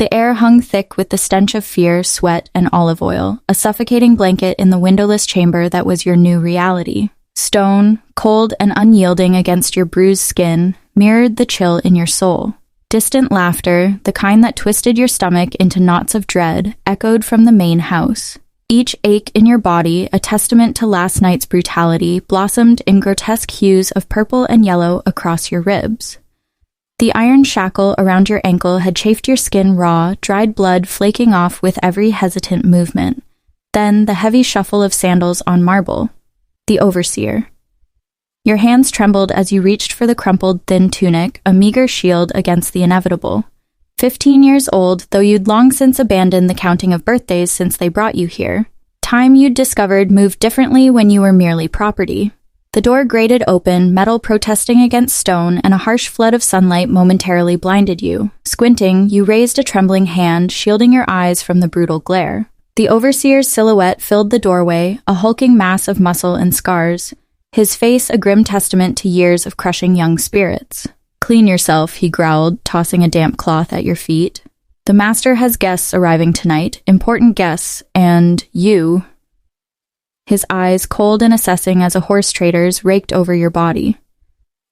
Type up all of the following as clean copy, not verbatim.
The air hung thick with the stench of fear, sweat, and olive oil, a suffocating blanket in the windowless chamber that was your new reality. Stone, cold and unyielding against your bruised skin, mirrored the chill in your soul. Distant laughter, the kind that twisted your stomach into knots of dread, echoed from the main house. Each ache in your body, a testament to last night's brutality, blossomed in grotesque hues of purple and yellow across your ribs. The iron shackle around your ankle had chafed your skin raw, dried blood flaking off with every hesitant movement. Then the heavy shuffle of sandals on marble. The overseer. Your hands trembled as you reached for the crumpled, thin tunic, a meager shield against the inevitable. 15 years old, though you'd long since abandoned the counting of birthdays since they brought you here. Time you'd discovered moved differently when you were merely property. The door grated open, metal protesting against stone, and a harsh flood of sunlight momentarily blinded you. Squinting, you raised a trembling hand, shielding your eyes from the brutal glare. The overseer's silhouette filled the doorway, a hulking mass of muscle and scars, his face a grim testament to years of crushing young spirits. "Clean yourself," he growled, tossing a damp cloth at your feet. "The master has guests arriving tonight, important guests, and you..." His eyes, cold and assessing as a horse trader's, raked over your body.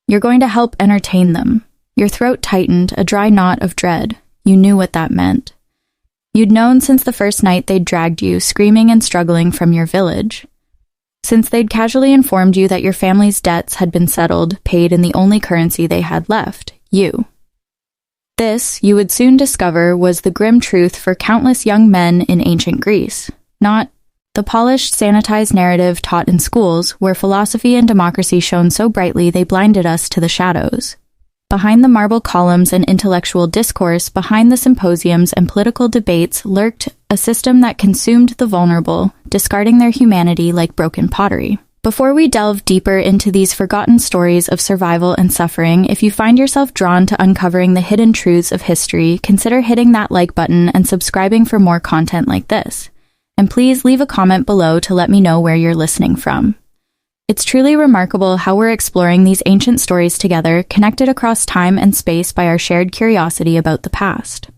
"You're going to help entertain them." Your throat tightened, a dry knot of dread. You knew what that meant. You'd known since the first night they'd dragged you, screaming and struggling, from your village. Since they'd casually informed you that your family's debts had been settled, paid in the only currency they had left, you. This, you would soon discover, was the grim truth for countless young men in ancient Greece. Not the polished, sanitized narrative taught in schools, where philosophy and democracy shone so brightly they blinded us to the shadows. Behind the marble columns and intellectual discourse, behind the symposiums and political debates, lurked a system that consumed the vulnerable, discarding their humanity like broken pottery. Before we delve deeper into these forgotten stories of survival and suffering, if you find yourself drawn to uncovering the hidden truths of history, consider hitting that like button and subscribing for more content like this. And please leave a comment below to let me know where you're listening from. It's truly remarkable how we're exploring these ancient stories together, connected across time and space by our shared curiosity about the past.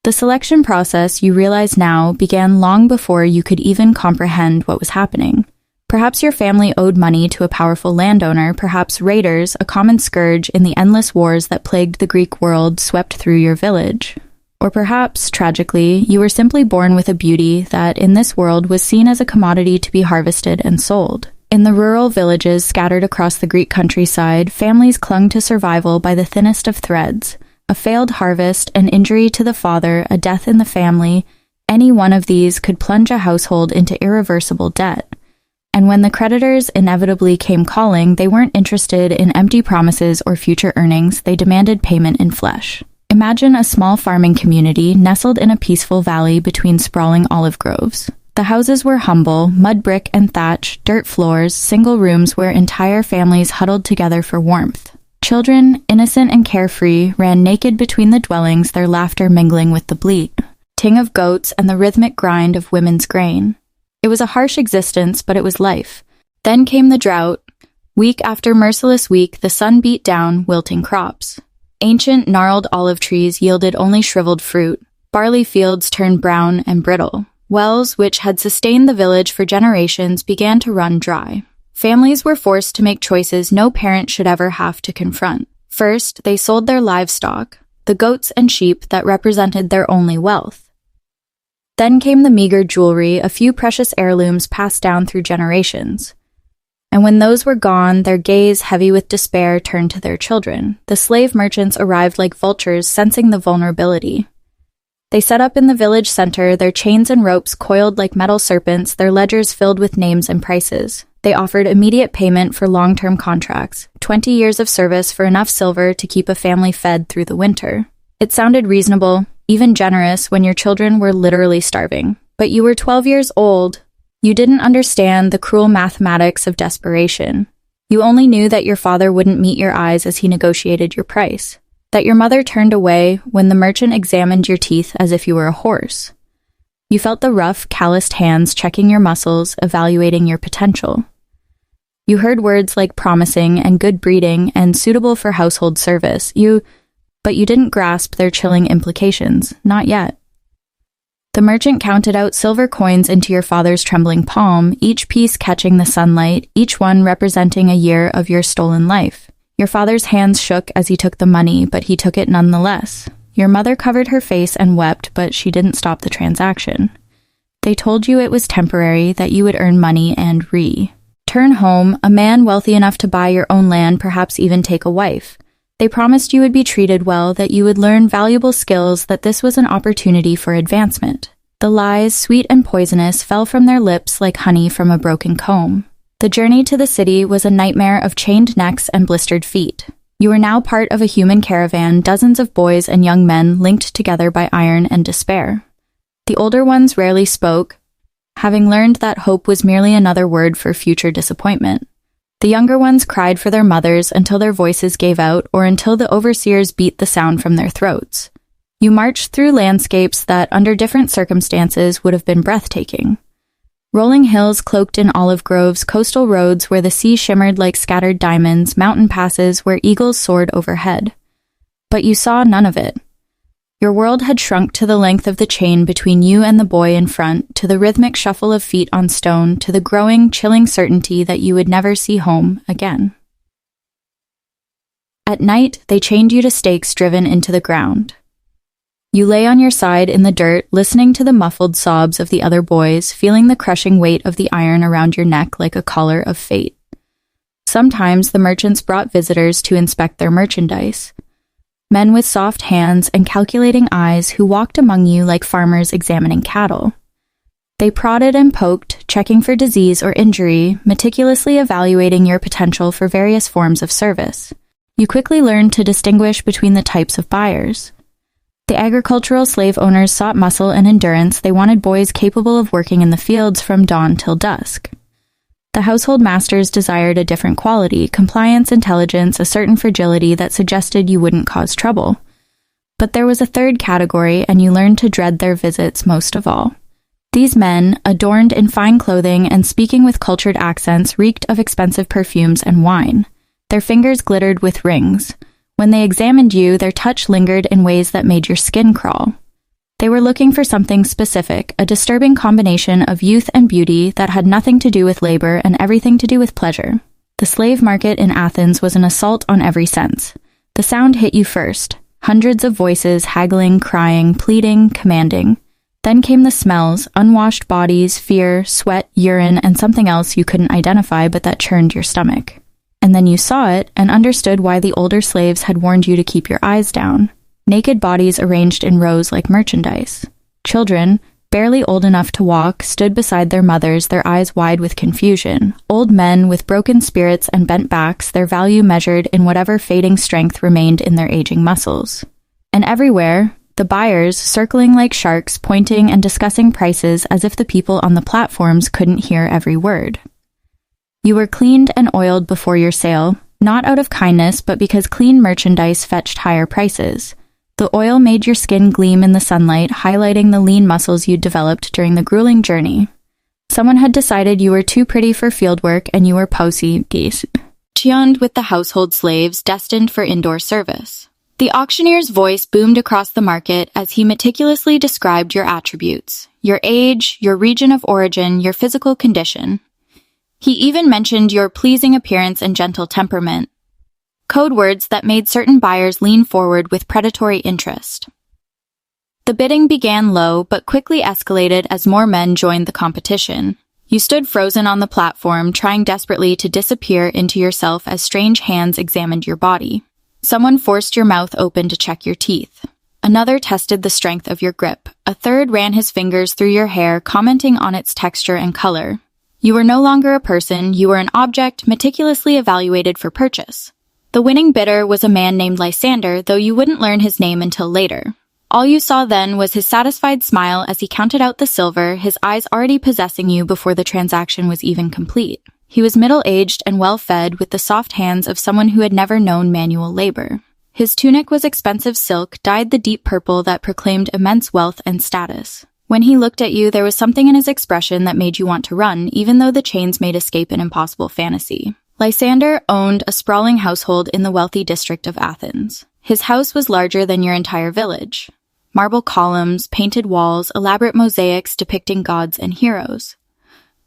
The selection process, you realize now, began long before you could even comprehend what was happening. Perhaps your family owed money to a powerful landowner, perhaps raiders, a common scourge in the endless wars that plagued the Greek world, swept through your village. Or perhaps, tragically, you were simply born with a beauty that, in this world, was seen as a commodity to be harvested and sold. In the rural villages scattered across the Greek countryside, families clung to survival by the thinnest of threads. A failed harvest, an injury to the father, a death in the family, any one of these could plunge a household into irreversible debt. And when the creditors inevitably came calling, they weren't interested in empty promises or future earnings, they demanded payment in flesh. Imagine a small farming community nestled in a peaceful valley between sprawling olive groves. The houses were humble, mud brick and thatch, dirt floors, single rooms where entire families huddled together for warmth. Children, innocent and carefree, ran naked between the dwellings, their laughter mingling with the bleat, ting of goats, and the rhythmic grind of women's grain. It was a harsh existence, but it was life. Then came the drought. Week after merciless week, the sun beat down, wilting crops. Ancient, gnarled olive trees yielded only shriveled fruit. Barley fields turned brown and brittle. Wells, which had sustained the village for generations, began to run dry. Families were forced to make choices no parent should ever have to confront. First, they sold their livestock, the goats and sheep that represented their only wealth. Then came the meager jewelry, a few precious heirlooms passed down through generations. And when those were gone, their gaze, heavy with despair, turned to their children. The slave merchants arrived like vultures, sensing the vulnerability. They set up in the village center, their chains and ropes coiled like metal serpents, their ledgers filled with names and prices. They offered immediate payment for long-term contracts, 20 years of service for enough silver to keep a family fed through the winter. It sounded reasonable, even generous, when your children were literally starving. But you were 12 years old. You didn't understand the cruel mathematics of desperation. You only knew that your father wouldn't meet your eyes as he negotiated your price, that your mother turned away when the merchant examined your teeth as if you were a horse. You felt the rough, calloused hands checking your muscles, evaluating your potential. You heard words like promising and good breeding and suitable for household service. You but you didn't grasp their chilling implications, not yet. The merchant counted out silver coins into your father's trembling palm, each piece catching the sunlight, each one representing a year of your stolen life. Your father's hands shook as he took the money, but he took it nonetheless. Your mother covered her face and wept, but she didn't stop the transaction. They told you it was temporary, that you would earn money and return home, a man wealthy enough to buy your own land, perhaps even take a wife. They promised you would be treated well, that you would learn valuable skills, that this was an opportunity for advancement. The lies, sweet and poisonous, fell from their lips like honey from a broken comb. The journey to the city was a nightmare of chained necks and blistered feet. You were now part of a human caravan, dozens of boys and young men linked together by iron and despair. The older ones rarely spoke, having learned that hope was merely another word for future disappointment. The younger ones cried for their mothers until their voices gave out or until the overseers beat the sound from their throats. You marched through landscapes that, under different circumstances, would have been breathtaking. Rolling hills cloaked in olive groves, coastal roads where the sea shimmered like scattered diamonds, mountain passes where eagles soared overhead. But you saw none of it. Your world had shrunk to the length of the chain between you and the boy in front, to the rhythmic shuffle of feet on stone, to the growing, chilling certainty that you would never see home again. At night, they chained you to stakes driven into the ground. You lay on your side in the dirt, listening to the muffled sobs of the other boys, feeling the crushing weight of the iron around your neck like a collar of fate. Sometimes the merchants brought visitors to inspect their merchandise. Men with soft hands and calculating eyes who walked among you like farmers examining cattle. They prodded and poked, checking for disease or injury, meticulously evaluating your potential for various forms of service. You quickly learned to distinguish between the types of buyers. The agricultural slave owners sought muscle and endurance. They wanted boys capable of working in the fields from dawn till dusk. The household masters desired a different quality, compliance, intelligence, a certain fragility that suggested you wouldn't cause trouble. But there was a third category, and you learned to dread their visits most of all. These men, adorned in fine clothing and speaking with cultured accents, reeked of expensive perfumes and wine. Their fingers glittered with rings. When they examined you, their touch lingered in ways that made your skin crawl. They were looking for something specific, a disturbing combination of youth and beauty that had nothing to do with labor and everything to do with pleasure. The slave market in Athens was an assault on every sense. The sound hit you first. Hundreds of voices haggling, crying, pleading, commanding. Then came the smells, unwashed bodies, fear, sweat, urine, and something else you couldn't identify but that churned your stomach. And then you saw it and understood why the older slaves had warned you to keep your eyes down. Naked bodies arranged in rows like merchandise. Children, barely old enough to walk, stood beside their mothers, their eyes wide with confusion. Old men with broken spirits and bent backs, their value measured in whatever fading strength remained in their aging muscles. And everywhere, the buyers, circling like sharks, pointing and discussing prices as if the people on the platforms couldn't hear every word. You were cleaned and oiled before your sale, not out of kindness, but because clean merchandise fetched higher prices. The oil made your skin gleam in the sunlight, highlighting the lean muscles you'd developed during the grueling journey. Someone had decided you were too pretty for fieldwork and you were positioned with the household slaves destined for indoor service. The auctioneer's voice boomed across the market as he meticulously described your attributes, your age, your region of origin, your physical condition. He even mentioned your pleasing appearance and gentle temperament. Code words that made certain buyers lean forward with predatory interest. The bidding began low, but quickly escalated as more men joined the competition. You stood frozen on the platform, trying desperately to disappear into yourself as strange hands examined your body. Someone forced your mouth open to check your teeth. Another tested the strength of your grip. A third ran his fingers through your hair, commenting on its texture and color. You were no longer a person, you were an object meticulously evaluated for purchase. The winning bidder was a man named Lysander, though you wouldn't learn his name until later. All you saw then was his satisfied smile as he counted out the silver, his eyes already possessing you before the transaction was even complete. He was middle-aged and well-fed, with the soft hands of someone who had never known manual labor. His tunic was expensive silk, dyed the deep purple that proclaimed immense wealth and status. When he looked at you, there was something in his expression that made you want to run, even though the chains made escape an impossible fantasy. Lysander owned a sprawling household in the wealthy district of Athens. His house was larger than your entire village. Marble columns, painted walls, elaborate mosaics depicting gods and heroes.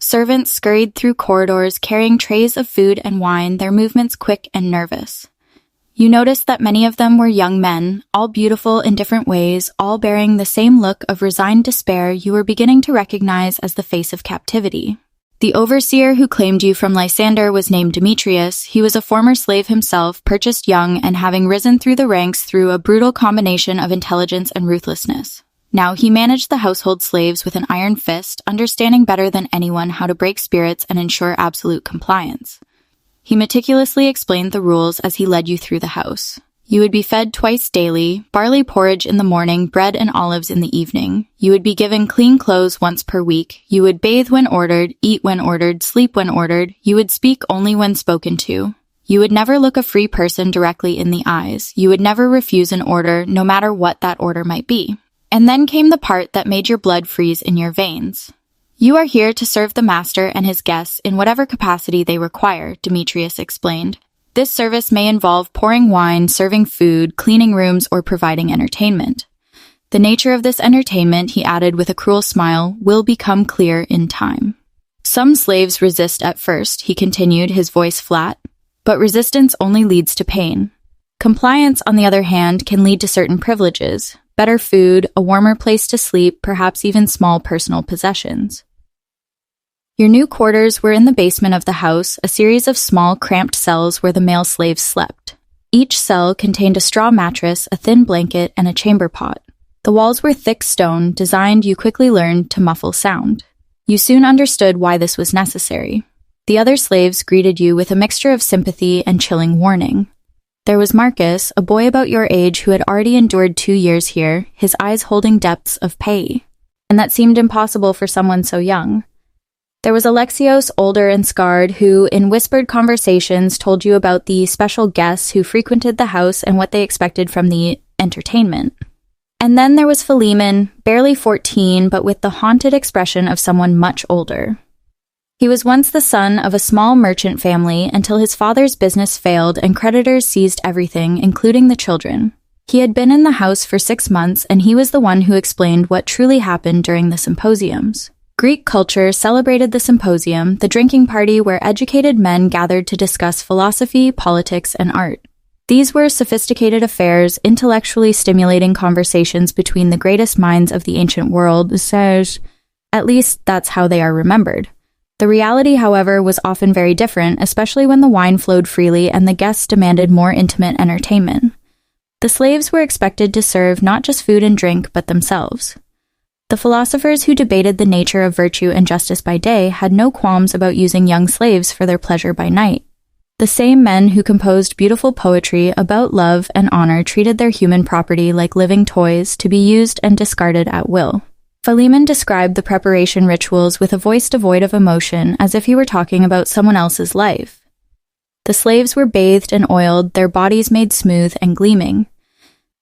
Servants scurried through corridors carrying trays of food and wine, their movements quick and nervous. You noticed that many of them were young men, all beautiful in different ways, all bearing the same look of resigned despair you were beginning to recognize as the face of captivity. The overseer who claimed you from Lysander was named Demetrius. He was a former slave himself, purchased young and having risen through the ranks through a brutal combination of intelligence and ruthlessness. Now he managed the household slaves with an iron fist, understanding better than anyone how to break spirits and ensure absolute compliance. He meticulously explained the rules as he led you through the house. You would be fed twice daily, barley porridge in the morning, bread and olives in the evening. You would be given clean clothes once per week. You would bathe when ordered, eat when ordered, sleep when ordered. You would speak only when spoken to. You would never look a free person directly in the eyes. You would never refuse an order, no matter what that order might be. And then came the part that made your blood freeze in your veins. You are here to serve the master and his guests in whatever capacity they require, Demetrius explained. This service may involve pouring wine, serving food, cleaning rooms, or providing entertainment. The nature of this entertainment, he added with a cruel smile, will become clear in time. Some slaves resist at first, he continued, his voice flat, but resistance only leads to pain. Compliance, on the other hand, can lead to certain privileges, better food, a warmer place to sleep, perhaps even small personal possessions. Your new quarters were in the basement of the house, a series of small, cramped cells where the male slaves slept. Each cell contained a straw mattress, a thin blanket, and a chamber pot. The walls were thick stone, designed, you quickly learned, to muffle sound. You soon understood why this was necessary. The other slaves greeted you with a mixture of sympathy and chilling warning. There was Marcus, a boy about your age who had already endured 2 years here, his eyes holding depths of pain, and that seemed impossible for someone so young. There was Alexios, older and scarred, who, in whispered conversations, told you about the special guests who frequented the house and what they expected from the entertainment. And then there was Philemon, barely 14, but with the haunted expression of someone much older. He was once the son of a small merchant family until his father's business failed and creditors seized everything, including the children. He had been in the house for 6 months, and he was the one who explained what truly happened during the symposiums. Greek culture celebrated the symposium, the drinking party where educated men gathered to discuss philosophy, politics, and art. These were sophisticated affairs, intellectually stimulating conversations between the greatest minds of the ancient world, at least that's how they are remembered. The reality, however, was often very different, especially when the wine flowed freely and the guests demanded more intimate entertainment. The slaves were expected to serve not just food and drink, but themselves. The philosophers who debated the nature of virtue and justice by day had no qualms about using young slaves for their pleasure by night. The same men who composed beautiful poetry about love and honor treated their human property like living toys to be used and discarded at will. Philemon described the preparation rituals with a voice devoid of emotion, as if he were talking about someone else's life. The slaves were bathed and oiled, their bodies made smooth and gleaming.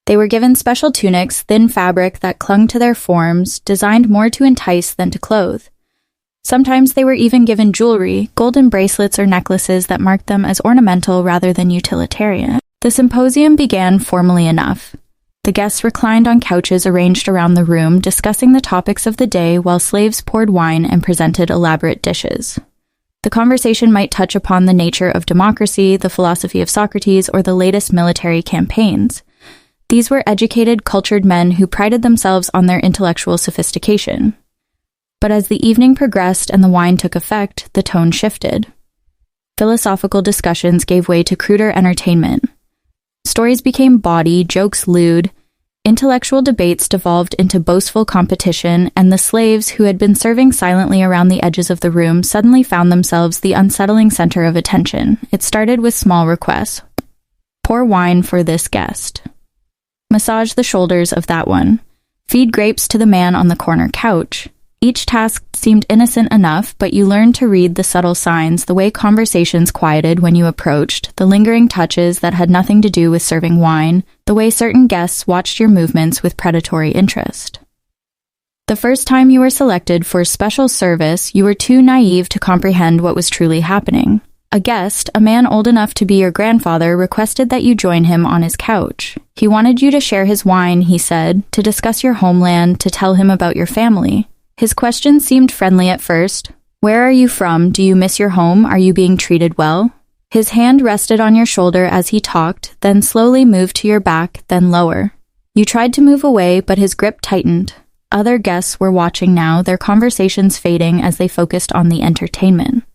They were given special tunics, thin fabric that clung to their forms, designed more to entice than to clothe. Sometimes they were even given jewelry, golden bracelets or necklaces that marked them as ornamental rather than utilitarian. The symposium began formally enough. The guests reclined on couches arranged around the room, discussing the topics of the day while slaves poured wine and presented elaborate dishes. The conversation might touch upon the nature of democracy, the philosophy of Socrates, or the latest military campaigns. These were educated, cultured men who prided themselves on their intellectual sophistication. But as the evening progressed and the wine took effect, the tone shifted. Philosophical discussions gave way to cruder entertainment. Stories became bawdy, jokes lewd, intellectual debates devolved into boastful competition, and the slaves who had been serving silently around the edges of the room suddenly found themselves the unsettling center of attention. It started with small requests. Pour wine for this guest. Massage the shoulders of that one. Feed grapes to the man on the corner couch. Each task seemed innocent enough, but you learned to read the subtle signs, the way conversations quieted when you approached, the lingering touches that had nothing to do with serving wine, the way certain guests watched your movements with predatory interest. The first time you were selected for special service, you were too naive to comprehend what was truly happening. A guest, a man old enough to be your grandfather, requested that you join him on his couch. He wanted you to share his wine, he said, to discuss your homeland, to tell him about your family. His questions seemed friendly at first. Where are you from? Do you miss your home? Are you being treated well? His hand rested on your shoulder as he talked, then slowly moved to your back, then lower. You tried to move away, but his grip tightened. Other guests were watching now, their conversations fading as they focused on the entertainment.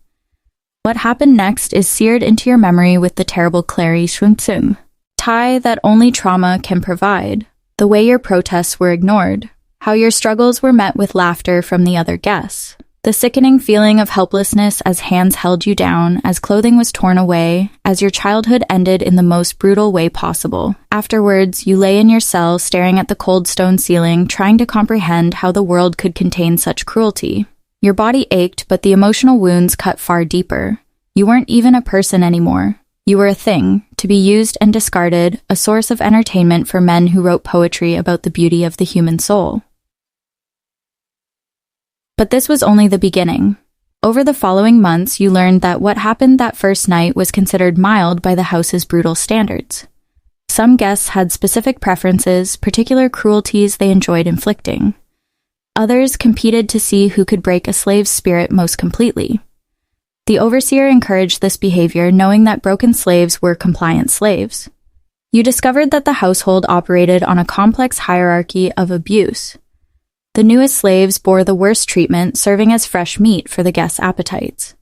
What happened next is seared into your memory with the terrible Clary Schwunzung. Tie that only trauma can provide. The way your protests were ignored. How your struggles were met with laughter from the other guests. The sickening feeling of helplessness as hands held you down, as clothing was torn away, as your childhood ended in the most brutal way possible. Afterwards, you lay in your cell staring at the cold stone ceiling, trying to comprehend how the world could contain such cruelty. Your body ached, but the emotional wounds cut far deeper. You weren't even a person anymore. You were a thing, to be used and discarded, a source of entertainment for men who wrote poetry about the beauty of the human soul. But this was only the beginning. Over the following months, you learned that what happened that first night was considered mild by the house's brutal standards. Some guests had specific preferences, particular cruelties they enjoyed inflicting. Others competed to see who could break a slave's spirit most completely. The overseer encouraged this behavior, knowing that broken slaves were compliant slaves. You discovered that the household operated on a complex hierarchy of abuse. The newest slaves bore the worst treatment, serving as fresh meat for the guests' appetites.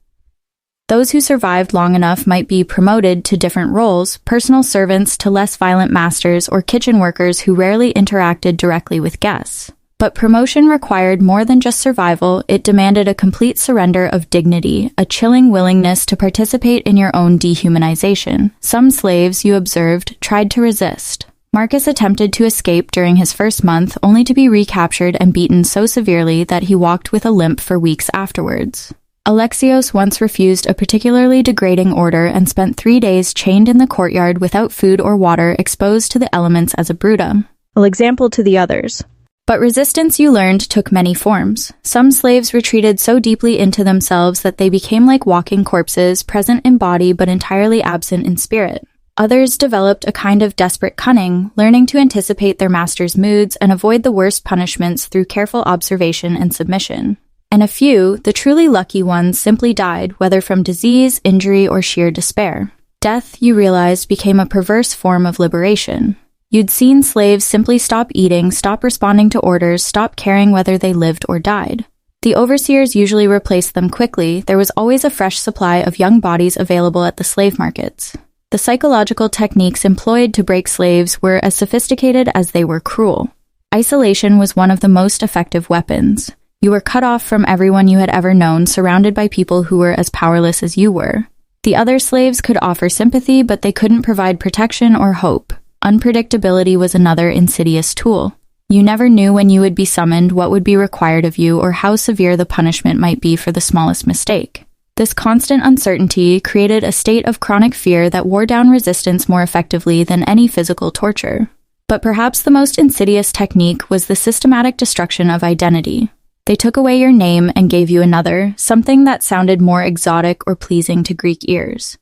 Those who survived long enough might be promoted to different roles, personal servants to less violent masters, or kitchen workers who rarely interacted directly with guests. But promotion required more than just survival, it demanded a complete surrender of dignity, a chilling willingness to participate in your own dehumanization. Some slaves, you observed, tried to resist. Marcus attempted to escape during his first month, only to be recaptured and beaten so severely that he walked with a limp for weeks afterwards. Alexios once refused a particularly degrading order and spent 3 days chained in the courtyard without food or water, exposed to the elements as a bruta. An example to the others. But resistance, you learned, took many forms. Some slaves retreated so deeply into themselves that they became like walking corpses, present in body but entirely absent in spirit. Others developed a kind of desperate cunning, learning to anticipate their master's moods and avoid the worst punishments through careful observation and submission. And a few, the truly lucky ones, simply died, whether from disease, injury, or sheer despair. Death, you realized, became a perverse form of liberation. You'd seen slaves simply stop eating, stop responding to orders, stop caring whether they lived or died. The overseers usually replaced them quickly. There was always a fresh supply of young bodies available at the slave markets. The psychological techniques employed to break slaves were as sophisticated as they were cruel. Isolation was one of the most effective weapons. You were cut off from everyone you had ever known, surrounded by people who were as powerless as you were. The other slaves could offer sympathy, but they couldn't provide protection or hope. Unpredictability was another insidious tool. You never knew when you would be summoned, what would be required of you, or how severe the punishment might be for the smallest mistake. This constant uncertainty created a state of chronic fear that wore down resistance more effectively than any physical torture. But perhaps the most insidious technique was the systematic destruction of identity. They took away your name and gave you another, something that sounded more exotic or pleasing to Greek ears.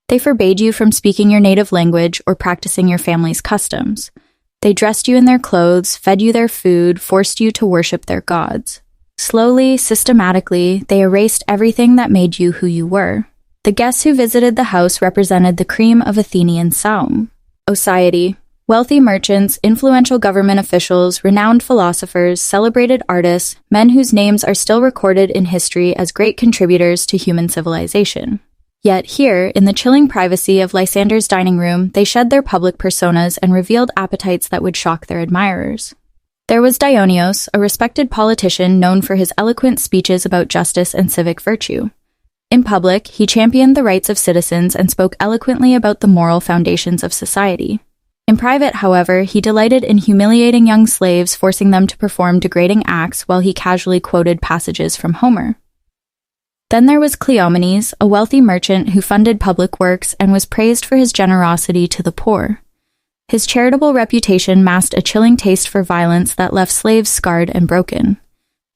They forbade you from speaking your native language or practicing your family's customs. They dressed you in their clothes, fed you their food, forced you to worship their gods. Slowly, systematically, they erased everything that made you who you were. The guests who visited the house represented the cream of Athenian Saum. Society. Wealthy merchants, influential government officials, renowned philosophers, celebrated artists, men whose names are still recorded in history as great contributors to human civilization. Yet here, in the chilling privacy of Lysander's dining room, they shed their public personas and revealed appetites that would shock their admirers. There was Dionysios, a respected politician known for his eloquent speeches about justice and civic virtue. In public, he championed the rights of citizens and spoke eloquently about the moral foundations of society. In private, however, he delighted in humiliating young slaves, forcing them to perform degrading acts while he casually quoted passages from Homer. Then there was Cleomenes, a wealthy merchant who funded public works and was praised for his generosity to the poor. His charitable reputation masked a chilling taste for violence that left slaves scarred and broken.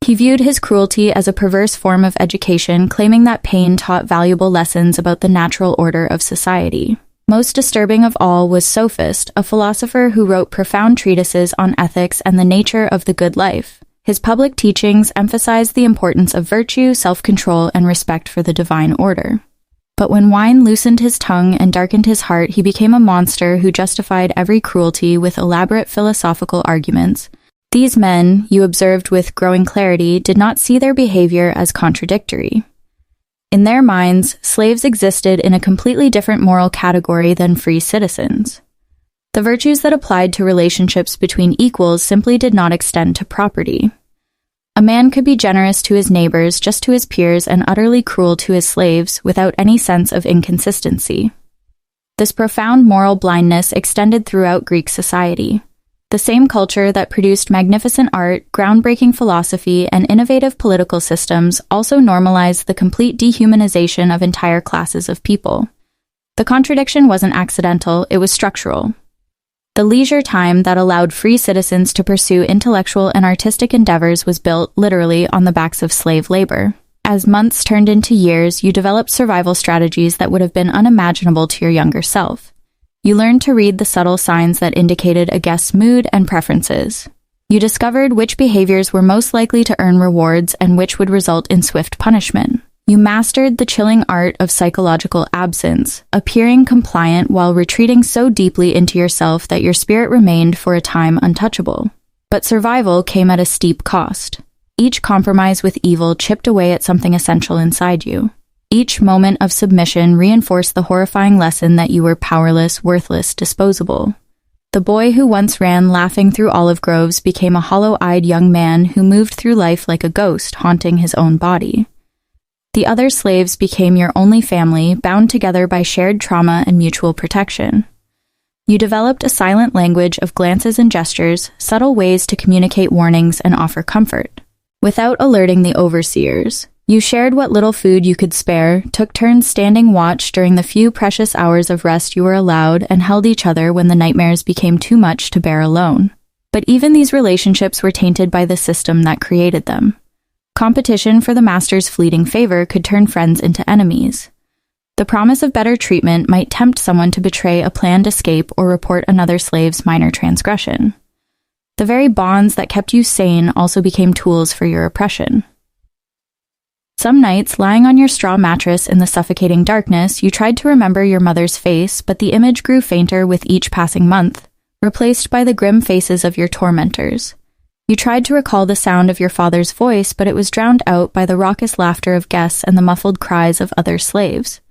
He viewed his cruelty as a perverse form of education, claiming that pain taught valuable lessons about the natural order of society. Most disturbing of all was Sophist, a philosopher who wrote profound treatises on ethics and the nature of the good life. His public teachings emphasized the importance of virtue, self-control, and respect for the divine order. But when wine loosened his tongue and darkened his heart, he became a monster who justified every cruelty with elaborate philosophical arguments. These men, you observed with growing clarity, did not see their behavior as contradictory. In their minds, slaves existed in a completely different moral category than free citizens. The virtues that applied to relationships between equals simply did not extend to property. A man could be generous to his neighbors, just to his peers, and utterly cruel to his slaves without any sense of inconsistency. This profound moral blindness extended throughout Greek society. The same culture that produced magnificent art, groundbreaking philosophy, and innovative political systems also normalized the complete dehumanization of entire classes of people. The contradiction wasn't accidental, it was structural. The leisure time that allowed free citizens to pursue intellectual and artistic endeavors was built, literally, on the backs of slave labor. As months turned into years, you developed survival strategies that would have been unimaginable to your younger self. You learned to read the subtle signs that indicated a guest's mood and preferences. You discovered which behaviors were most likely to earn rewards and which would result in swift punishment. You mastered the chilling art of psychological absence, appearing compliant while retreating so deeply into yourself that your spirit remained for a time untouchable. But survival came at a steep cost. Each compromise with evil chipped away at something essential inside you. Each moment of submission reinforced the horrifying lesson that you were powerless, worthless, disposable. The boy who once ran laughing through olive groves became a hollow-eyed young man who moved through life like a ghost, haunting his own body. The other slaves became your only family, bound together by shared trauma and mutual protection. You developed a silent language of glances and gestures, subtle ways to communicate warnings and offer comfort. Without alerting the overseers, you shared what little food you could spare, took turns standing watch during the few precious hours of rest you were allowed, and held each other when the nightmares became too much to bear alone. But even these relationships were tainted by the system that created them. Competition for the master's fleeting favor could turn friends into enemies. The promise of better treatment might tempt someone to betray a planned escape or report another slave's minor transgression. The very bonds that kept you sane also became tools for your oppression. Some nights, lying on your straw mattress in the suffocating darkness, you tried to remember your mother's face, but the image grew fainter with each passing month, replaced by the grim faces of your tormentors. You tried to recall the sound of your father's voice, but it was drowned out by the raucous laughter of guests and the muffled cries of other slaves.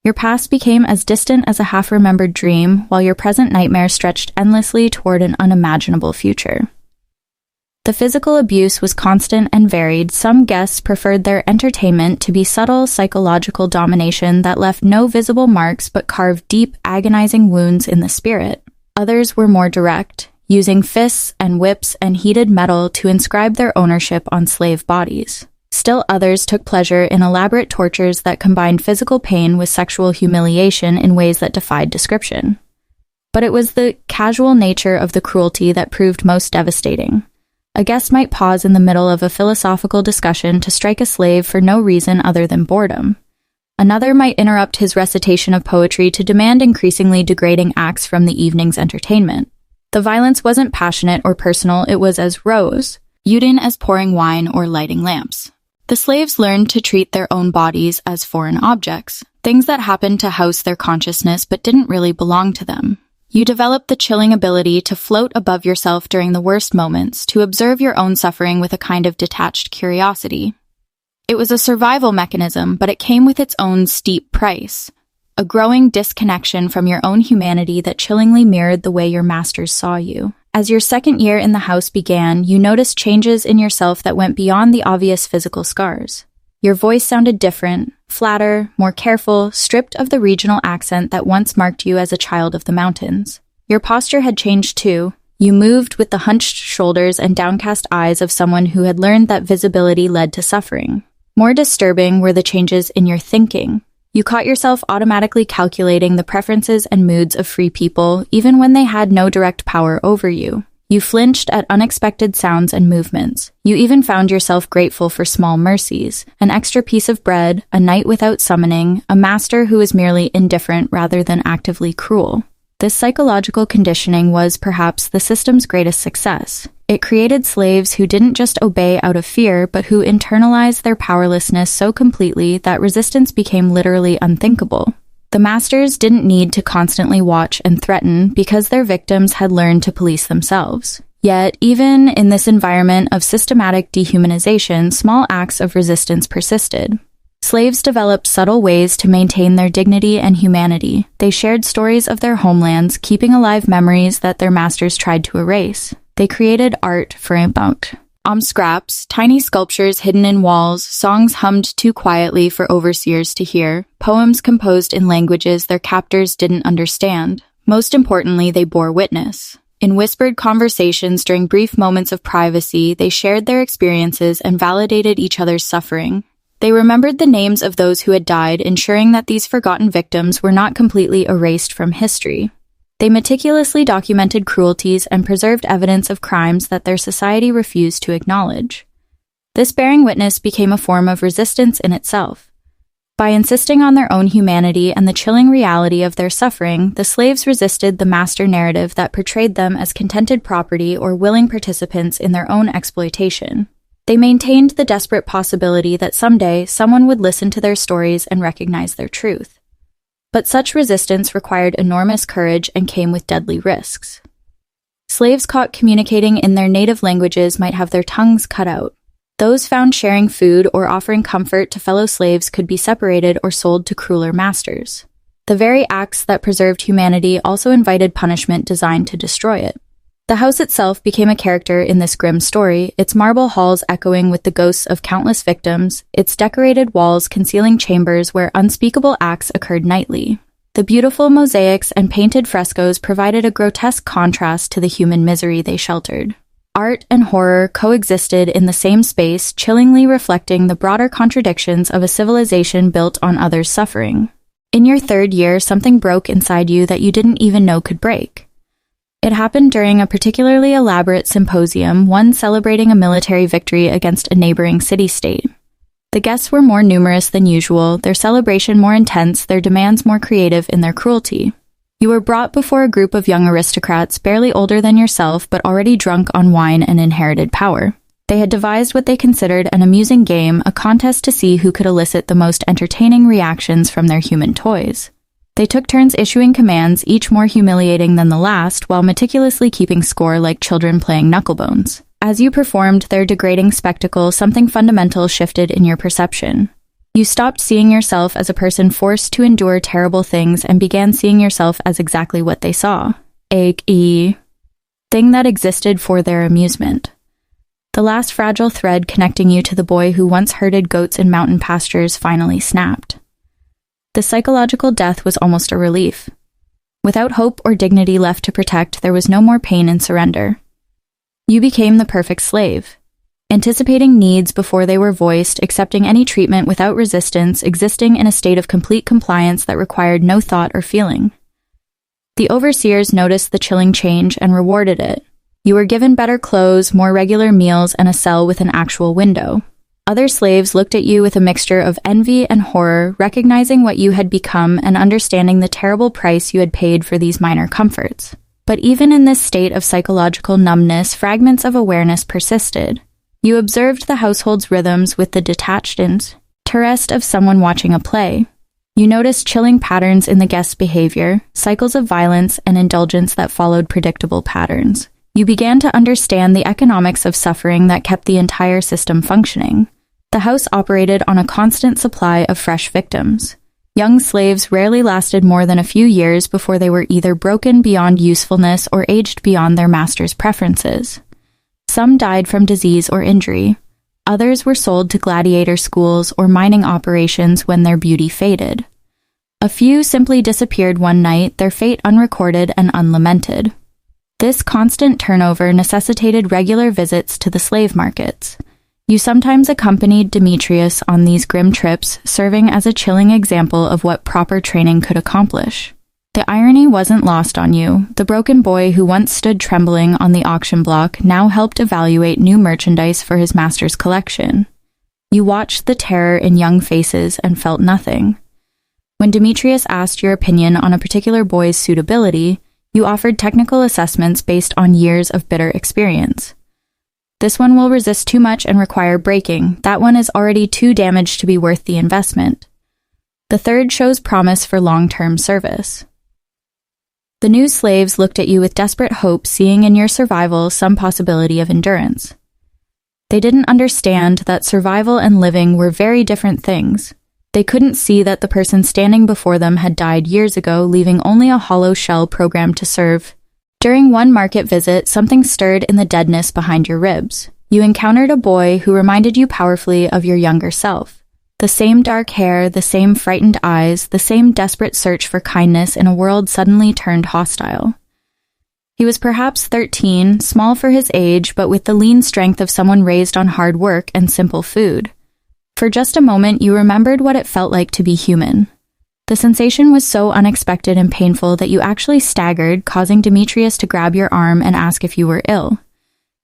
Your past became as distant as a half-remembered dream, while your present nightmare stretched endlessly toward an unimaginable future. The physical abuse was constant and varied. Some guests preferred their entertainment to be subtle psychological domination that left no visible marks but carved deep, agonizing wounds in the spirit. Others were more direct, using fists and whips and heated metal to inscribe their ownership on slave bodies. Still others took pleasure in elaborate tortures that combined physical pain with sexual humiliation in ways that defied description. But it was the casual nature of the cruelty that proved most devastating. A guest might pause in the middle of a philosophical discussion to strike a slave for no reason other than boredom. Another might interrupt his recitation of poetry to demand increasingly degrading acts from the evening's entertainment. The violence wasn't passionate or personal, it was as rose, used as pouring wine or lighting lamps. The slaves learned to treat their own bodies as foreign objects, things that happened to house their consciousness but didn't really belong to them. You developed the chilling ability to float above yourself during the worst moments, to observe your own suffering with a kind of detached curiosity. It was a survival mechanism, but it came with its own steep price, a growing disconnection from your own humanity that chillingly mirrored the way your masters saw you. As your second year in the house began, you noticed changes in yourself that went beyond the obvious physical scars. Your voice sounded different, flatter, more careful, stripped of the regional accent that once marked you as a child of the mountains. Your posture had changed too. You moved with the hunched shoulders and downcast eyes of someone who had learned that visibility led to suffering. More disturbing were the changes in your thinking. You caught yourself automatically calculating the preferences and moods of free people, even when they had no direct power over you. You flinched at unexpected sounds and movements. You even found yourself grateful for small mercies, an extra piece of bread, a night without summoning, a master who was merely indifferent rather than actively cruel. This psychological conditioning was, perhaps, the system's greatest success. It created slaves who didn't just obey out of fear, but who internalized their powerlessness so completely that resistance became literally unthinkable. The masters didn't need to constantly watch and threaten because their victims had learned to police themselves. Yet, even in this environment of systematic dehumanization, small acts of resistance persisted. Slaves developed subtle ways to maintain their dignity and humanity. They shared stories of their homelands, keeping alive memories that their masters tried to erase. They created art for about scraps, tiny sculptures hidden in walls, songs hummed too quietly for overseers to hear, poems composed in languages their captors didn't understand. Most importantly, they bore witness. In whispered conversations during brief moments of privacy, they shared their experiences and validated each other's suffering. They remembered the names of those who had died, ensuring that these forgotten victims were not completely erased from history. They meticulously documented cruelties and preserved evidence of crimes that their society refused to acknowledge. This bearing witness became a form of resistance in itself. By insisting on their own humanity and the chilling reality of their suffering, the slaves resisted the master narrative that portrayed them as contented property or willing participants in their own exploitation. They maintained the desperate possibility that someday someone would listen to their stories and recognize their truth. But such resistance required enormous courage and came with deadly risks. Slaves caught communicating in their native languages might have their tongues cut out. Those found sharing food or offering comfort to fellow slaves could be separated or sold to crueler masters. The very acts that preserved humanity also invited punishment designed to destroy it. The house itself became a character in this grim story, its marble halls echoing with the ghosts of countless victims, its decorated walls concealing chambers where unspeakable acts occurred nightly. The beautiful mosaics and painted frescoes provided a grotesque contrast to the human misery they sheltered. Art and horror coexisted in the same space, chillingly reflecting the broader contradictions of a civilization built on others' suffering. In your third year, something broke inside you that you didn't even know could break. It happened during a particularly elaborate symposium, one celebrating a military victory against a neighboring city-state. The guests were more numerous than usual, their celebration more intense, their demands more creative in their cruelty. You were brought before a group of young aristocrats, barely older than yourself, but already drunk on wine and inherited power. They had devised what they considered an amusing game, a contest to see who could elicit the most entertaining reactions from their human toys. They took turns issuing commands, each more humiliating than the last, while meticulously keeping score like children playing knucklebones. As you performed their degrading spectacle, something fundamental shifted in your perception. You stopped seeing yourself as a person forced to endure terrible things and began seeing yourself as exactly what they saw. A thing that existed for their amusement. The last fragile thread connecting you to the boy who once herded goats in mountain pastures finally snapped. The psychological death was almost a relief. Without hope or dignity left to protect, there was no more pain in surrender. You became the perfect slave, anticipating needs before they were voiced, accepting any treatment without resistance, existing in a state of complete compliance that required no thought or feeling. The overseers noticed the chilling change and rewarded it. You were given better clothes, more regular meals, and a cell with an actual window. Other slaves looked at you with a mixture of envy and horror, recognizing what you had become and understanding the terrible price you had paid for these minor comforts. But even in this state of psychological numbness, fragments of awareness persisted. You observed the household's rhythms with the detached interest of someone watching a play. You noticed chilling patterns in the guests' behavior, cycles of violence and indulgence that followed predictable patterns. You began to understand the economics of suffering that kept the entire system functioning. The house operated on a constant supply of fresh victims. Young slaves rarely lasted more than a few years before they were either broken beyond usefulness or aged beyond their master's preferences. Some died from disease or injury. Others were sold to gladiator schools or mining operations when their beauty faded. A few simply disappeared one night, their fate unrecorded and unlamented. This constant turnover necessitated regular visits to the slave markets. You sometimes accompanied Demetrius on these grim trips, serving as a chilling example of what proper training could accomplish. The irony wasn't lost on you. The broken boy who once stood trembling on the auction block now helped evaluate new merchandise for his master's collection. You watched the terror in young faces and felt nothing. When Demetrius asked your opinion on a particular boy's suitability, you offered technical assessments based on years of bitter experience. This one will resist too much and require breaking. That one is already too damaged to be worth the investment. The third shows promise for long-term service. The new slaves looked at you with desperate hope, seeing in your survival some possibility of endurance. They didn't understand that survival and living were very different things. They couldn't see that the person standing before them had died years ago, leaving only a hollow shell programmed to serve. During one market visit, something stirred in the deadness behind your ribs. You encountered a boy who reminded you powerfully of your younger self. The same dark hair, the same frightened eyes, the same desperate search for kindness in a world suddenly turned hostile. He was perhaps 13, small for his age, but with the lean strength of someone raised on hard work and simple food. For just a moment, you remembered what it felt like to be human. The sensation was so unexpected and painful that you actually staggered, causing Demetrius to grab your arm and ask if you were ill.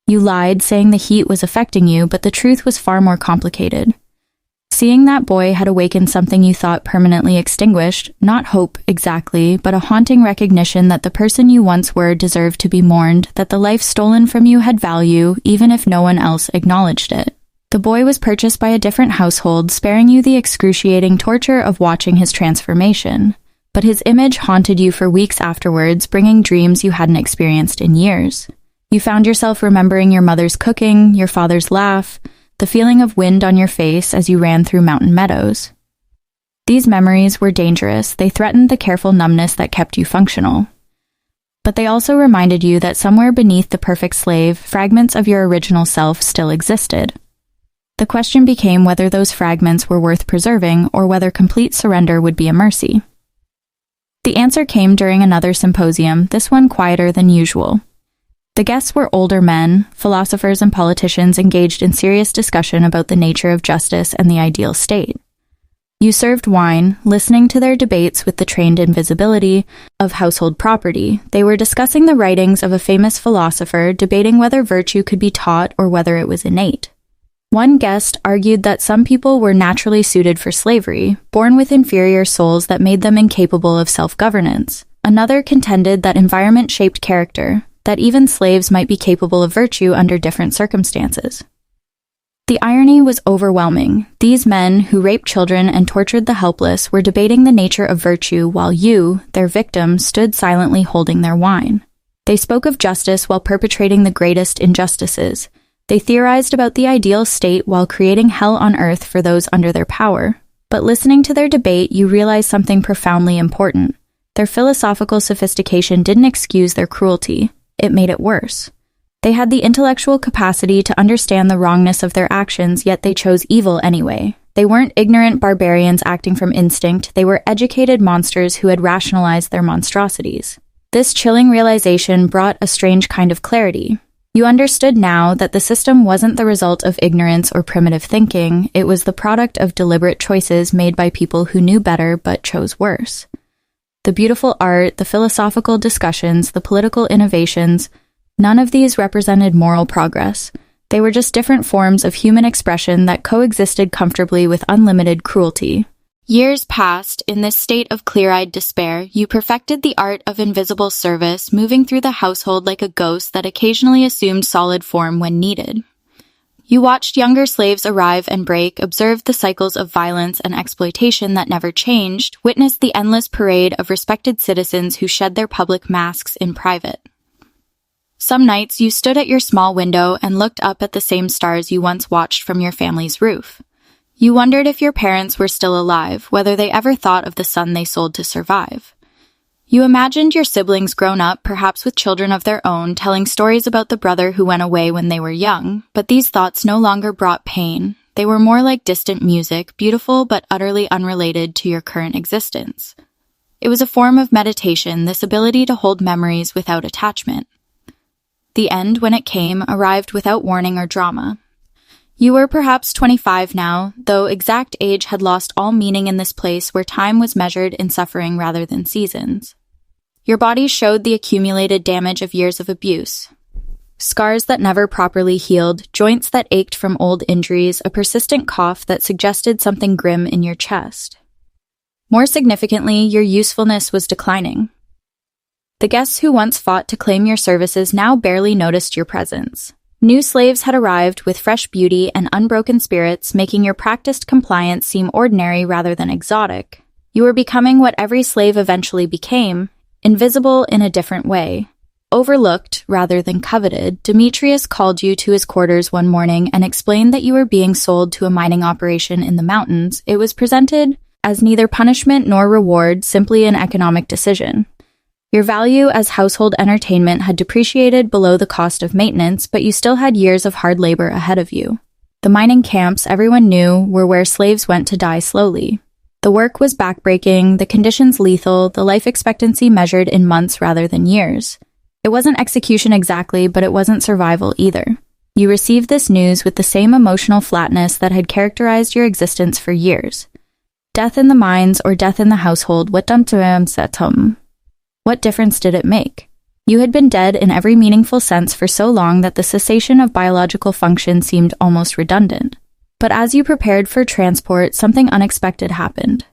You lied, saying the heat was affecting you, but the truth was far more complicated. Seeing that boy had awakened something you thought permanently extinguished, not hope exactly, but a haunting recognition that the person you once were deserved to be mourned, that the life stolen from you had value, even if no one else acknowledged it. The boy was purchased by a different household, sparing you the excruciating torture of watching his transformation. But his image haunted you for weeks afterwards, bringing dreams you hadn't experienced in years. You found yourself remembering your mother's cooking, your father's laugh, the feeling of wind on your face as you ran through mountain meadows. These memories were dangerous. They threatened the careful numbness that kept you functional. But they also reminded you that somewhere beneath the perfect slave, fragments of your original self still existed. The question became whether those fragments were worth preserving or whether complete surrender would be a mercy. The answer came during another symposium, this one quieter than usual. The guests were older men, philosophers and politicians engaged in serious discussion about the nature of justice and the ideal state. You served wine, listening to their debates with the trained invisibility of household property. They were discussing the writings of a famous philosopher, debating whether virtue could be taught or whether it was innate. One guest argued that some people were naturally suited for slavery, born with inferior souls that made them incapable of self-governance. Another contended that environment shaped character, that even slaves might be capable of virtue under different circumstances. The irony was overwhelming. These men, who raped children and tortured the helpless, were debating the nature of virtue while you, their victim, stood silently holding their wine. They spoke of justice while perpetrating the greatest injustices. They theorized about the ideal state while creating hell on earth for those under their power. But listening to their debate, you realized something profoundly important. Their philosophical sophistication didn't excuse their cruelty. It made it worse. They had the intellectual capacity to understand the wrongness of their actions, yet they chose evil anyway. They weren't ignorant barbarians acting from instinct, they were educated monsters who had rationalized their monstrosities. This chilling realization brought a strange kind of clarity. You understood now that the system wasn't the result of ignorance or primitive thinking, it was the product of deliberate choices made by people who knew better but chose worse. The beautiful art, the philosophical discussions, the political innovations, none of these represented moral progress. They were just different forms of human expression that coexisted comfortably with unlimited cruelty. Years passed, in this state of clear-eyed despair, you perfected the art of invisible service, moving through the household like a ghost that occasionally assumed solid form when needed. You watched younger slaves arrive and break, observed the cycles of violence and exploitation that never changed, witnessed the endless parade of respected citizens who shed their public masks in private. Some nights you stood at your small window and looked up at the same stars you once watched from your family's roof. You wondered if your parents were still alive, whether they ever thought of the son they sold to survive. You imagined your siblings grown up, perhaps with children of their own, telling stories about the brother who went away when they were young, but these thoughts no longer brought pain. They were more like distant music, beautiful but utterly unrelated to your current existence. It was a form of meditation, this ability to hold memories without attachment. The end, when it came, arrived without warning or drama. You were perhaps 25 now, though exact age had lost all meaning in this place where time was measured in suffering rather than seasons. Your body showed the accumulated damage of years of abuse. Scars that never properly healed, joints that ached from old injuries, a persistent cough that suggested something grim in your chest. More significantly, your usefulness was declining. The guests who once fought to claim your services now barely noticed your presence. New slaves had arrived with fresh beauty and unbroken spirits, making your practiced compliance seem ordinary rather than exotic. You were becoming what every slave eventually became, invisible in a different way. Overlooked rather than coveted, Demetrius called you to his quarters one morning and explained that you were being sold to a mining operation in the mountains. It was presented as neither punishment nor reward, simply an economic decision. Your value as household entertainment had depreciated below the cost of maintenance, but you still had years of hard labor ahead of you. The mining camps, everyone knew, were where slaves went to die slowly. The work was backbreaking, the conditions lethal, the life expectancy measured in months rather than years. It wasn't execution exactly, but it wasn't survival either. You received this news with the same emotional flatness that had characterized your existence for years. Death in the mines or death in the household, what difference did it make? You had been dead in every meaningful sense for so long that the cessation of biological function seemed almost redundant. But as you prepared for transport, something unexpected happened.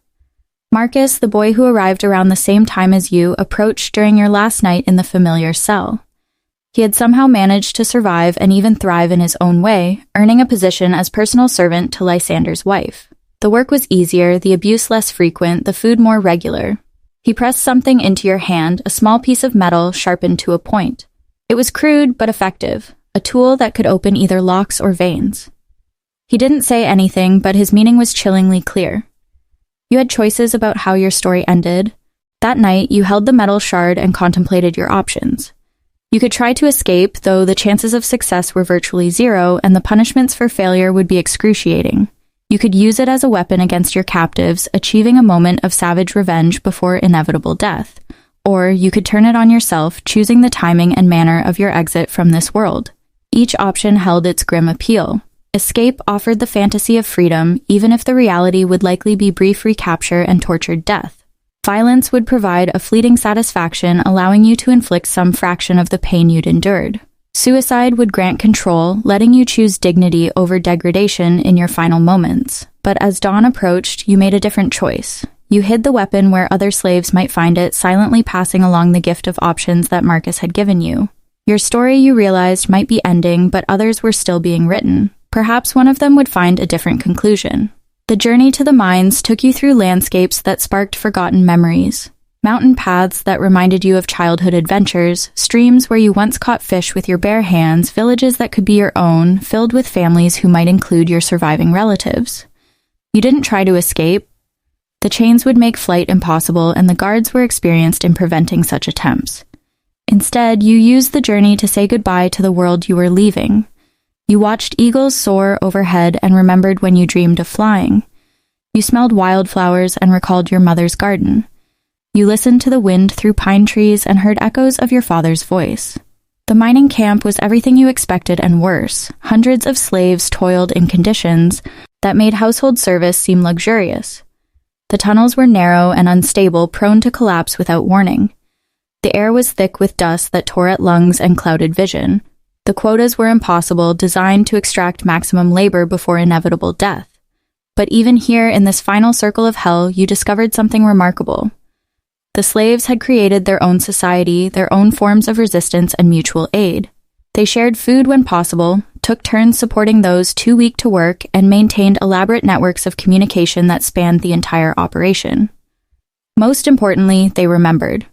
Marcus, the boy who arrived around the same time as you, approached during your last night in the familiar cell. He had somehow managed to survive and even thrive in his own way, earning a position as personal servant to Lysander's wife. The work was easier, the abuse less frequent, the food more regular. He pressed something into your hand, a small piece of metal sharpened to a point. It was crude but effective, a tool that could open either locks or veins. He didn't say anything, but his meaning was chillingly clear. You had choices about how your story ended. That night, you held the metal shard and contemplated your options. You could try to escape, though the chances of success were virtually zero, and the punishments for failure would be excruciating. You could use it as a weapon against your captives, achieving a moment of savage revenge before inevitable death. Or you could turn it on yourself, choosing the timing and manner of your exit from this world. Each option held its grim appeal. Escape offered the fantasy of freedom, even if the reality would likely be brief recapture and tortured death. Violence would provide a fleeting satisfaction, allowing you to inflict some fraction of the pain you'd endured. Suicide would grant control, letting you choose dignity over degradation in your final moments. But as dawn approached, you made a different choice. You hid the weapon where other slaves might find it, silently passing along the gift of options that Marcus had given you. Your story, you realized, might be ending, but others were still being written. Perhaps one of them would find a different conclusion. The journey to the mines took you through landscapes that sparked forgotten memories. Mountain paths that reminded you of childhood adventures, streams where you once caught fish with your bare hands, villages that could be your own, filled with families who might include your surviving relatives. You didn't try to escape. The chains would make flight impossible, and the guards were experienced in preventing such attempts. Instead, you used the journey to say goodbye to the world you were leaving. You watched eagles soar overhead and remembered when you dreamed of flying. You smelled wildflowers and recalled your mother's garden. You listened to the wind through pine trees and heard echoes of your father's voice. The mining camp was everything you expected and worse. Hundreds of slaves toiled in conditions that made household service seem luxurious. The tunnels were narrow and unstable, prone to collapse without warning. The air was thick with dust that tore at lungs and clouded vision. The quotas were impossible, designed to extract maximum labor before inevitable death. But even here, in this final circle of hell, you discovered something remarkable. The slaves had created their own society, their own forms of resistance and mutual aid. They shared food when possible, took turns supporting those too weak to work, and maintained elaborate networks of communication that spanned the entire operation. Most importantly, they remembered.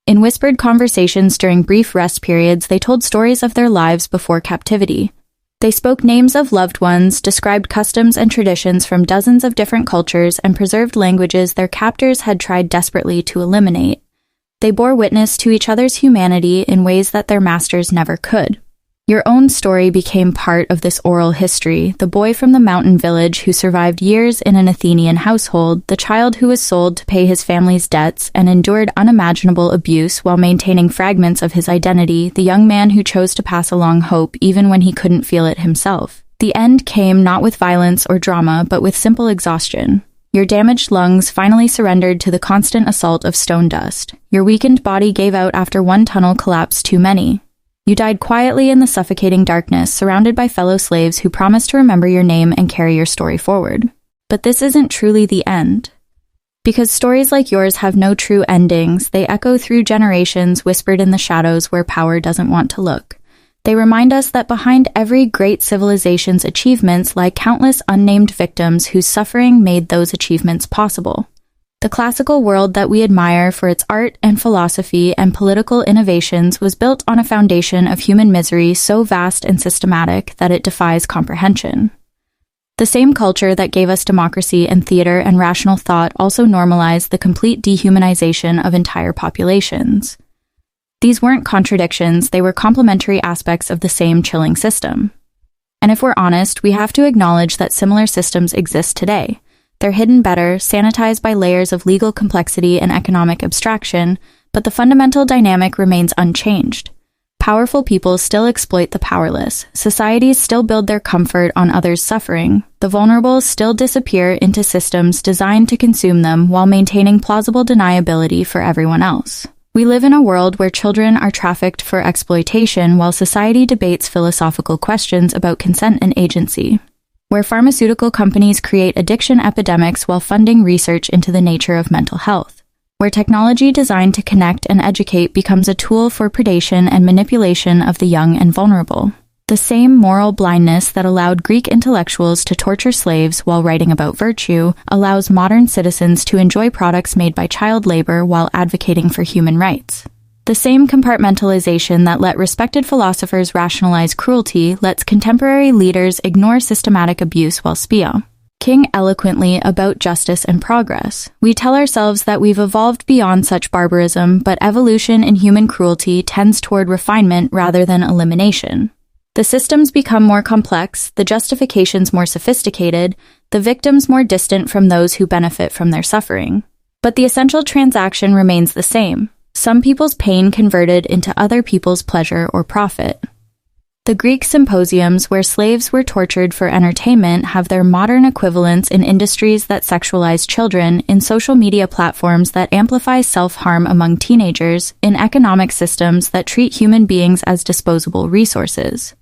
In whispered conversations during brief rest periods, they told stories of their lives before captivity. They spoke names of loved ones, described customs and traditions from dozens of different cultures, and preserved languages their captors had tried desperately to eliminate. They bore witness to each other's humanity in ways that their masters never could. Your own story became part of this oral history, the boy from the mountain village who survived years in an Athenian household, the child who was sold to pay his family's debts and endured unimaginable abuse while maintaining fragments of his identity, the young man who chose to pass along hope even when he couldn't feel it himself. The end came not with violence or drama, but with simple exhaustion. Your damaged lungs finally surrendered to the constant assault of stone dust. Your weakened body gave out after one tunnel collapsed too many. You died quietly in the suffocating darkness, surrounded by fellow slaves who promised to remember your name and carry your story forward. But this isn't truly the end. Because stories like yours have no true endings, they echo through generations, whispered in the shadows where power doesn't want to look. They remind us that behind every great civilization's achievements lie countless unnamed victims whose suffering made those achievements possible. The classical world that we admire for its art and philosophy and political innovations was built on a foundation of human misery so vast and systematic that it defies comprehension. The same culture that gave us democracy and theater and rational thought also normalized the complete dehumanization of entire populations. These weren't contradictions, they were complementary aspects of the same chilling system. And if we're honest, we have to acknowledge that similar systems exist today. They're hidden better, sanitized by layers of legal complexity and economic abstraction, but the fundamental dynamic remains unchanged. Powerful people still exploit the powerless. Societies still build their comfort on others' suffering. The vulnerable still disappear into systems designed to consume them while maintaining plausible deniability for everyone else. We live in a world where children are trafficked for exploitation while society debates philosophical questions about consent and agency. Where pharmaceutical companies create addiction epidemics while funding research into the nature of mental health. Where technology designed to connect and educate becomes a tool for predation and manipulation of the young and vulnerable. The same moral blindness that allowed Greek intellectuals to torture slaves while writing about virtue allows modern citizens to enjoy products made by child labor while advocating for human rights. The same compartmentalization that let respected philosophers rationalize cruelty lets contemporary leaders ignore systematic abuse while speaking eloquently about justice and progress. We tell ourselves that we've evolved beyond such barbarism, but evolution in human cruelty tends toward refinement rather than elimination. The systems become more complex, the justifications more sophisticated, the victims more distant from those who benefit from their suffering. But the essential transaction remains the same. Some people's pain converted into other people's pleasure or profit. The Greek symposiums where slaves were tortured for entertainment have their modern equivalents in industries that sexualize children, in social media platforms that amplify self-harm among teenagers, in economic systems that treat human beings as disposable resources.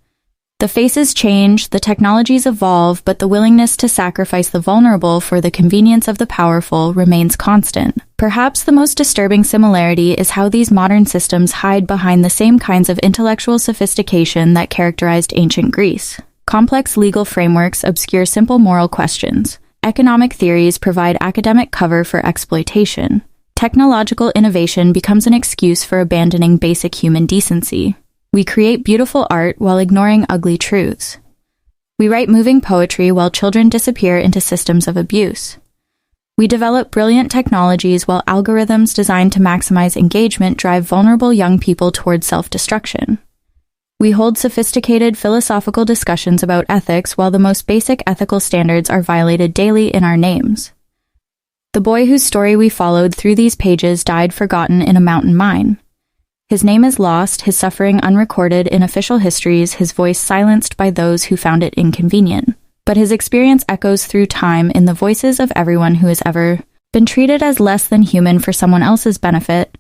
The faces change, the technologies evolve, but the willingness to sacrifice the vulnerable for the convenience of the powerful remains constant. Perhaps the most disturbing similarity is how these modern systems hide behind the same kinds of intellectual sophistication that characterized ancient Greece. Complex legal frameworks obscure simple moral questions. Economic theories provide academic cover for exploitation. Technological innovation becomes an excuse for abandoning basic human decency. We create beautiful art while ignoring ugly truths. We write moving poetry while children disappear into systems of abuse. We develop brilliant technologies while algorithms designed to maximize engagement drive vulnerable young people towards self-destruction. We hold sophisticated philosophical discussions about ethics while the most basic ethical standards are violated daily in our names. The boy whose story we followed through these pages died forgotten in a mountain mine. His name is lost, his suffering unrecorded in official histories, his voice silenced by those who found it inconvenient. But his experience echoes through time in the voices of everyone who has ever been treated as less than human for someone else's benefit,